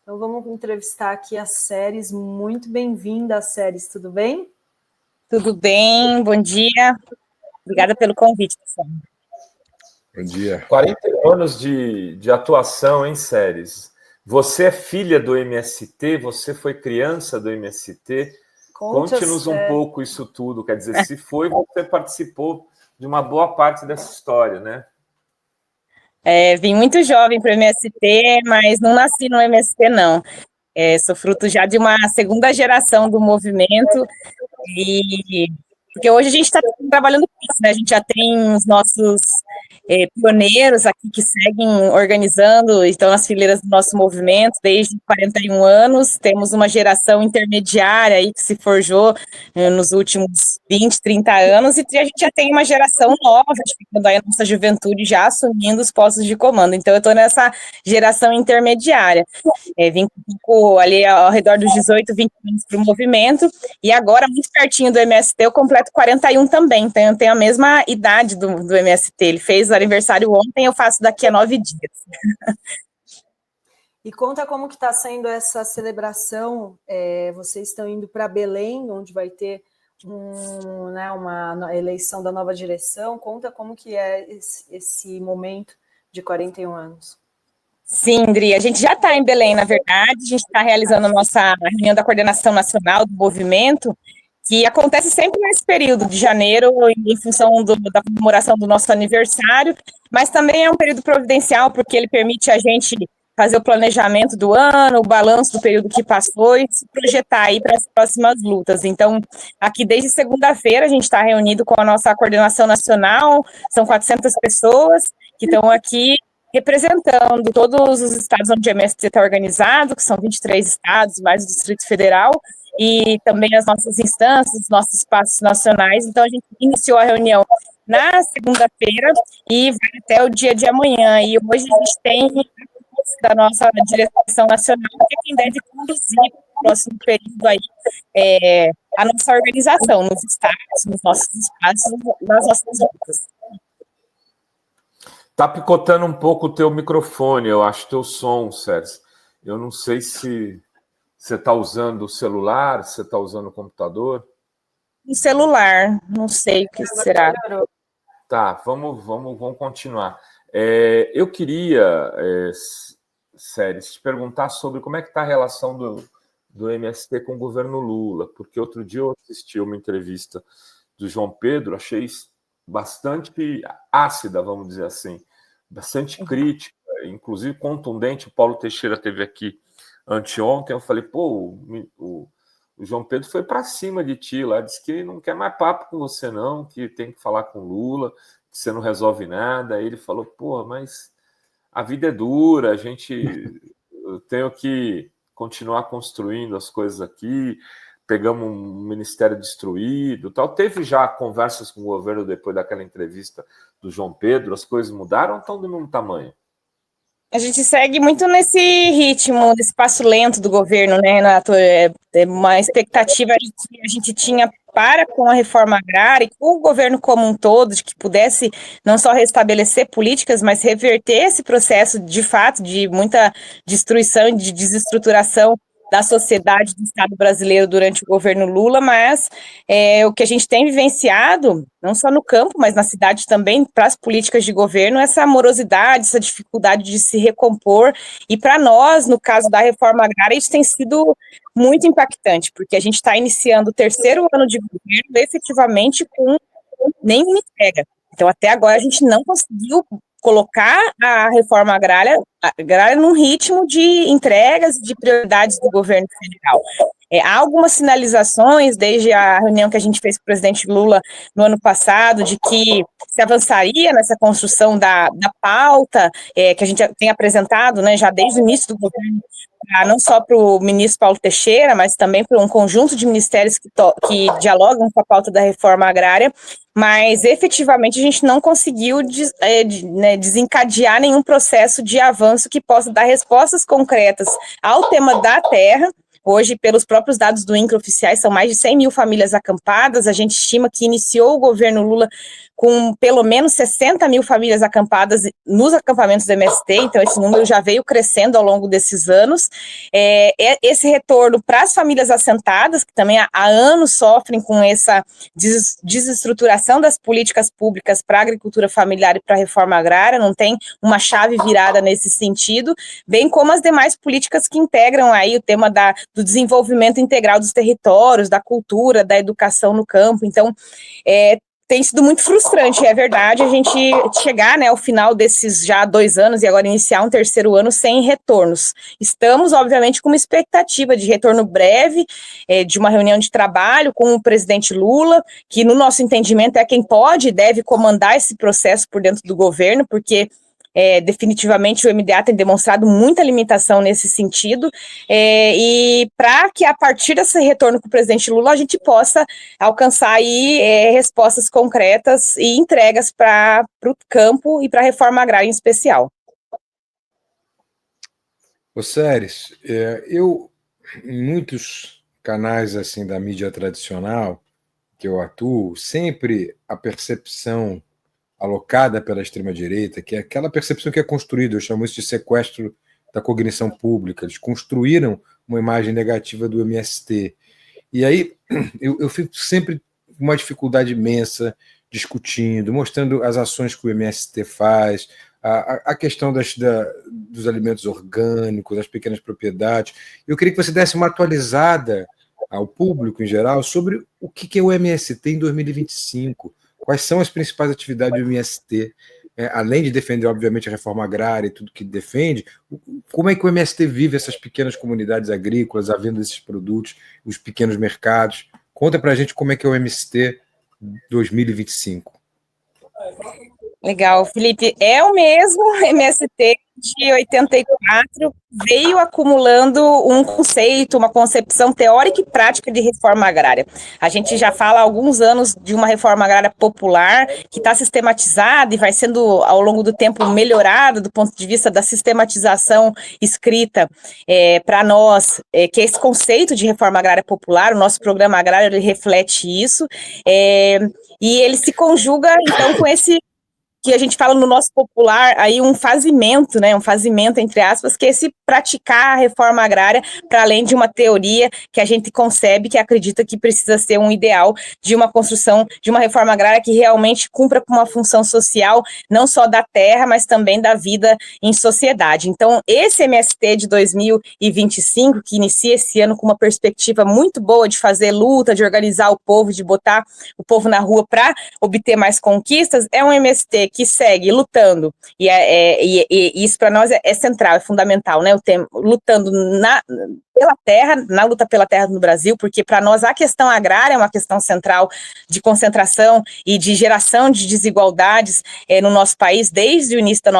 Então vamos entrevistar aqui a Séries. Muito bem-vinda, Séries, tudo bem? Tudo bem, bom dia. Obrigada pelo convite, pessoal. Bom dia. 40 anos de atuação em séries. Você é filha do MST, você foi criança do MST. Conte-nos um pouco isso tudo. Quer dizer, se foi, você participou de uma boa parte dessa história, né? Vim muito jovem para o MST, mas não nasci no MST, não. Sou fruto já de uma segunda geração do movimento, porque hoje a gente está trabalhando com isso, né? A gente já tem os nossos pioneiros aqui que seguem organizando, estão nas fileiras do nosso movimento desde 41 anos, temos uma geração intermediária aí que se forjou nos últimos 20, 30 anos, e a gente já tem uma geração nova, ficando aí a nossa juventude já assumindo os postos de comando, então eu estou nessa geração intermediária. Vim ali ao redor dos 18, 20 anos para o movimento, e agora, muito pertinho do MST, eu completo 41 também, então eu tenho a mesma idade do MST, ele fez aniversário ontem, eu faço daqui a 9 dias. E conta como que está sendo essa celebração, vocês estão indo para Belém, onde vai ter uma eleição da nova direção, conta como que é esse momento de 41 anos. Sim, Dri, a gente já está em Belém, na verdade, a gente está realizando a nossa reunião da coordenação nacional do movimento, que acontece sempre nesse período de janeiro, em função da comemoração do nosso aniversário, mas também é um período providencial, porque ele permite a gente fazer o planejamento do ano, o balanço do período que passou e se projetar aí para as próximas lutas. Então, aqui desde segunda-feira a gente está reunido com a nossa coordenação nacional, são 400 pessoas que estão aqui representando todos os estados onde o MST está organizado, que são 23 estados, mais o Distrito Federal, e também as nossas instâncias, os nossos espaços nacionais. Então, a gente iniciou a reunião na segunda-feira e vai até o dia de amanhã. E hoje a gente tem da nossa direção nacional, que é quem deve conduzir no próximo período aí a nossa organização, nos estados, nos nossos espaços, nas nossas lutas. Tá picotando um pouco o teu microfone, eu acho, teu som, Sérgio. Eu não sei se você está usando o celular, se você está usando o computador. O celular, não sei o que será. Tá, vamos continuar. Eu queria, Séries, te perguntar sobre como é que está a relação do MST com o governo Lula, porque outro dia eu assisti uma entrevista do João Pedro, achei bastante ácida, vamos dizer assim, bastante crítica, inclusive contundente. O Paulo Teixeira esteve aqui anteontem, eu falei, pô, o João Pedro foi para cima de ti lá, disse que não quer mais papo com você não, que tem que falar com o Lula, que você não resolve nada. Aí ele falou, pô, mas a vida é dura, eu tenho que continuar construindo as coisas aqui, pegamos um ministério destruído, tal. Teve já conversas com o governo depois daquela entrevista do João Pedro, as coisas mudaram ou estão do mesmo tamanho? A gente segue muito nesse ritmo, nesse passo lento do governo, né, Renato? É uma expectativa que a gente tinha com a reforma agrária e com o governo como um todo, de que pudesse não só restabelecer políticas, mas reverter esse processo, de fato, de muita destruição e de desestruturação da sociedade do Estado brasileiro durante o governo Lula, mas o que a gente tem vivenciado, não só no campo, mas na cidade também, para as políticas de governo, essa morosidade, essa dificuldade de se recompor, e para nós, no caso da reforma agrária, isso tem sido muito impactante, porque a gente está iniciando o terceiro ano de governo efetivamente com nenhuma entrega. Então, até agora, a gente não conseguiu colocar a reforma agrária num ritmo de entregas, de prioridades do governo federal. Há algumas sinalizações, desde a reunião que a gente fez com o presidente Lula no ano passado, de que se avançaria nessa construção da pauta, que a gente tem apresentado, né, já desde o início do governo, não só para o ministro Paulo Teixeira, mas também para um conjunto de ministérios que dialogam com a pauta da reforma agrária, mas efetivamente a gente não conseguiu desencadear nenhum processo de avanço que possa dar respostas concretas ao tema da terra. Hoje, pelos próprios dados do INCRA oficiais, são mais de 100 mil famílias acampadas. A gente estima que iniciou o governo Lula com pelo menos 60 mil famílias acampadas nos acampamentos do MST, então esse número já veio crescendo ao longo desses anos. Esse retorno para as famílias assentadas, que também há anos sofrem com essa desestruturação das políticas públicas para a agricultura familiar e para a reforma agrária, não tem uma chave virada nesse sentido, bem como as demais políticas que integram aí o tema do desenvolvimento integral dos territórios, da cultura, da educação no campo. Então, tem sido muito frustrante, é verdade, a gente chegar, né, ao final desses já 2 anos e agora iniciar um 3º ano sem retornos. Estamos, obviamente, com uma expectativa de retorno breve, de uma reunião de trabalho com o presidente Lula, que no nosso entendimento é quem pode e deve comandar esse processo por dentro do governo, porque definitivamente o MDA tem demonstrado muita limitação nesse sentido, e para que a partir desse retorno com o presidente Lula a gente possa alcançar aí respostas concretas e entregas para o campo e para a reforma agrária em especial. Ô, Séries, eu, em muitos canais assim da mídia tradicional que eu atuo, sempre a percepção alocada pela extrema-direita, que é aquela percepção que é construída, eu chamo isso de sequestro da cognição pública, eles construíram uma imagem negativa do MST. E aí eu fico sempre com uma dificuldade imensa discutindo, mostrando as ações que o MST faz, a questão dos alimentos orgânicos, das pequenas propriedades. Eu queria que você desse uma atualizada ao público em geral sobre o que é o MST em 2025. Quais são as principais atividades do MST, além de defender, obviamente, a reforma agrária e tudo que defende, como é que o MST vive essas pequenas comunidades agrícolas, a venda desses produtos, os pequenos mercados? Conta para a gente como é que é o MST 2025. Legal, Felipe, é o mesmo MST de 84, veio acumulando um conceito, uma concepção teórica e prática de reforma agrária. A gente já fala há alguns anos de uma reforma agrária popular que está sistematizada e vai sendo, ao longo do tempo, melhorada do ponto de vista da sistematização escrita para nós, que é esse conceito de reforma agrária popular, o nosso programa agrário ele reflete isso, e ele se conjuga, então, com esse que a gente fala no nosso popular, aí um fazimento, né, um fazimento, entre aspas, que é esse praticar a reforma agrária para além de uma teoria que a gente concebe, que acredita que precisa ser um ideal de uma construção de uma reforma agrária que realmente cumpra com uma função social, não só da terra, mas também da vida em sociedade. Então, esse MST de 2025, que inicia esse ano com uma perspectiva muito boa de fazer luta, de organizar o povo, de botar o povo na rua para obter mais conquistas, é um MST que segue lutando, e isso para nós é central, é fundamental, né? Lutando pela terra, na luta pela terra no Brasil, porque para nós a questão agrária é uma questão central de concentração e de geração de desigualdades no nosso país, desde o início da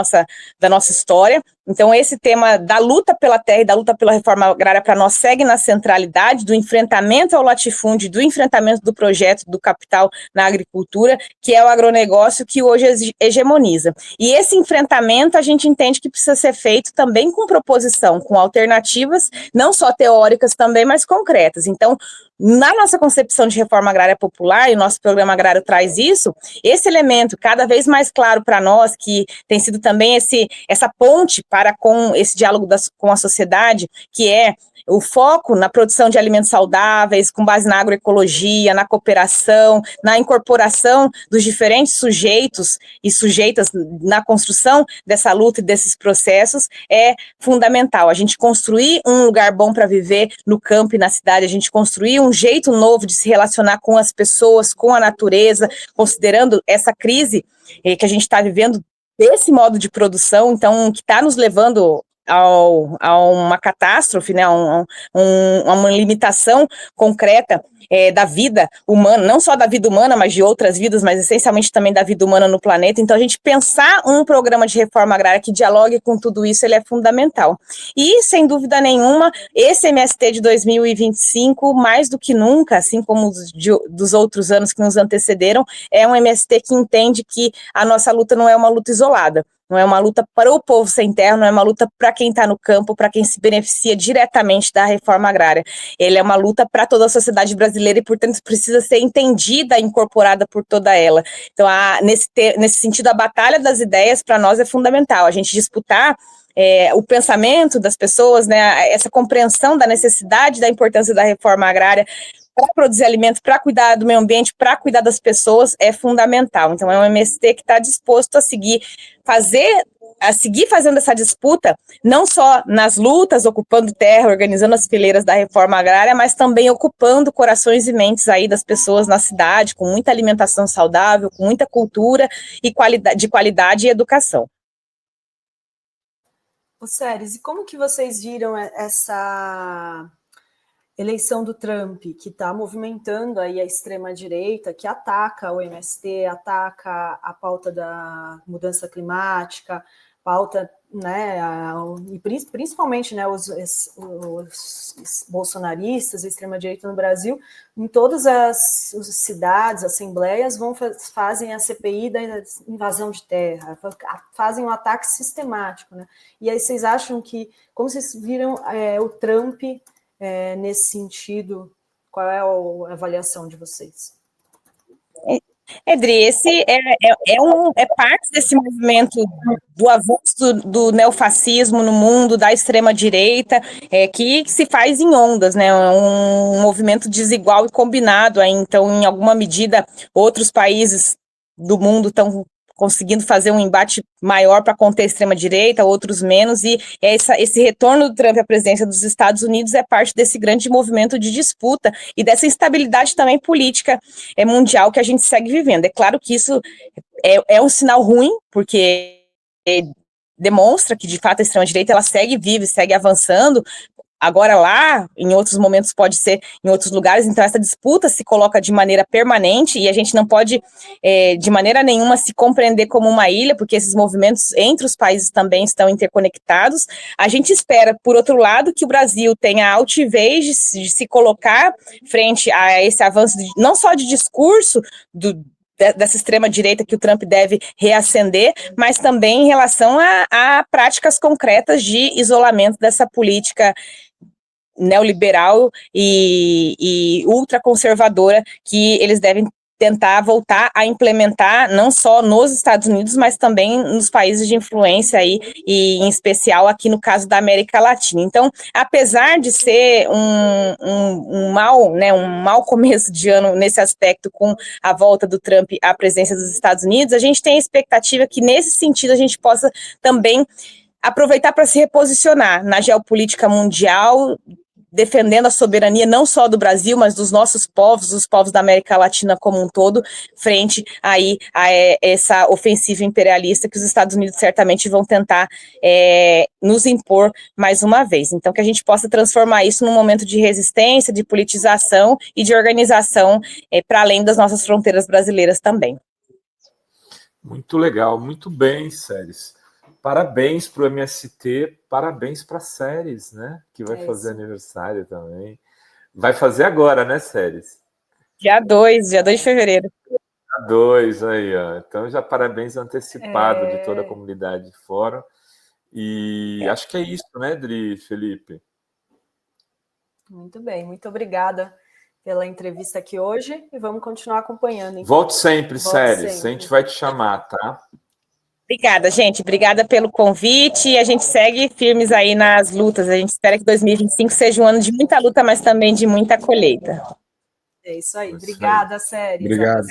nossa história. Então, esse tema da luta pela terra e da luta pela reforma agrária para nós segue na centralidade do enfrentamento ao latifúndio, do enfrentamento do projeto do capital na agricultura, que é o agronegócio que hoje hegemoniza. E esse enfrentamento a gente entende que precisa ser feito também com proposição, com alternativas, não só teóricas também, mas concretas. Então, na nossa concepção de reforma agrária popular, e o nosso programa agrário traz isso, esse elemento cada vez mais claro para nós, que tem sido também essa ponte para com esse diálogo com a sociedade, que é o foco na produção de alimentos saudáveis, com base na agroecologia, na cooperação, na incorporação dos diferentes sujeitos e sujeitas na construção dessa luta e desses processos, é fundamental. A gente construir um lugar bom para viver no campo e na cidade, a gente construir um jeito novo de se relacionar com as pessoas, com a natureza, considerando essa crise que a gente está vivendo desse modo de produção, então, que está nos levando a uma catástrofe, né, uma limitação concreta da vida humana, não só da vida humana, mas de outras vidas, mas essencialmente também da vida humana no planeta. Então, a gente pensar um programa de reforma agrária que dialogue com tudo isso, ele é fundamental. E, sem dúvida nenhuma, esse MST de 2025, mais do que nunca, assim como dos outros anos que nos antecederam, é um MST que entende que a nossa luta não é uma luta isolada. não é uma luta para o povo sem terra, não é uma luta para quem está no campo, para quem se beneficia diretamente da reforma agrária. Ele é uma luta para toda a sociedade brasileira e, portanto, precisa ser entendida e incorporada por toda ela. Então, nesse sentido, a batalha das ideias para nós é fundamental. A gente disputar o pensamento das pessoas, né, essa compreensão da necessidade, da importância da reforma agrária para produzir alimento, para cuidar do meio ambiente, para cuidar das pessoas, é fundamental. Então, é um MST que está disposto a seguir fazendo essa disputa, não só nas lutas, ocupando terra, organizando as fileiras da reforma agrária, mas também ocupando corações e mentes aí das pessoas na cidade, com muita alimentação saudável, com muita cultura e de qualidade e educação. Séries, e como que vocês viram essa eleição do Trump, que está movimentando aí a extrema-direita, que ataca o MST, ataca a pauta da mudança climática, pauta, né, e principalmente, né, os bolsonaristas, a extrema-direita no Brasil, em todas as cidades, assembleias, fazem a CPI da invasão de terra, fazem um ataque sistemático, né? E aí vocês acham que, como vocês viram o Trump nesse sentido, qual é a avaliação de vocês? Edri, esse é parte desse movimento do avanço do neofascismo no mundo, da extrema-direita, que se faz em ondas, né? Um movimento desigual e combinado. Aí, então, em alguma medida, outros países do mundo estão conseguindo fazer um embate maior para conter a extrema-direita, outros menos, e esse retorno do Trump à presidência dos Estados Unidos é parte desse grande movimento de disputa e dessa instabilidade também política mundial que a gente segue vivendo. É claro que isso é um sinal ruim, porque demonstra que, de fato, a extrema-direita ela segue viva e segue avançando. Agora lá, em outros momentos pode ser em outros lugares, então essa disputa se coloca de maneira permanente e a gente não pode de maneira nenhuma se compreender como uma ilha, porque esses movimentos entre os países também estão interconectados. A gente espera, por outro lado, que o Brasil tenha a altivez de se colocar frente a esse avanço, não só de discurso dessa extrema-direita que o Trump deve reacender, mas também em relação a práticas concretas de isolamento dessa política neoliberal e ultraconservadora que eles devem tentar voltar a implementar não só nos Estados Unidos, mas também nos países de influência aí, e em especial aqui no caso da América Latina. Então, apesar de ser um mau começo de ano nesse aspecto, com a volta do Trump à presidência dos Estados Unidos, a gente tem a expectativa que nesse sentido a gente possa também aproveitar para se reposicionar na geopolítica mundial, defendendo a soberania não só do Brasil, mas dos nossos povos, dos povos da América Latina como um todo, frente aí a essa ofensiva imperialista que os Estados Unidos certamente vão tentar nos impor mais uma vez. Então, que a gente possa transformar isso num momento de resistência, de politização e de organização para além das nossas fronteiras brasileiras também. Muito legal, muito bem, Séries. Parabéns para o MST, parabéns para a Séries, né? Que vai fazer aniversário também. Vai fazer agora, né, Séries? Dia 2 de fevereiro. Dia 2, aí, ó. Então, já parabéns antecipado de toda a comunidade de fora. E acho que é isso, né, Adri, Felipe? Muito bem, muito obrigada pela entrevista aqui hoje e vamos continuar acompanhando. Hein? Volte sempre, Séries. A gente vai te chamar, tá? Obrigada, gente. Obrigada pelo convite. E a gente segue firmes aí nas lutas. A gente espera que 2025 seja um ano de muita luta, mas também de muita colheita. É isso aí. Obrigada, Séries. Obrigado.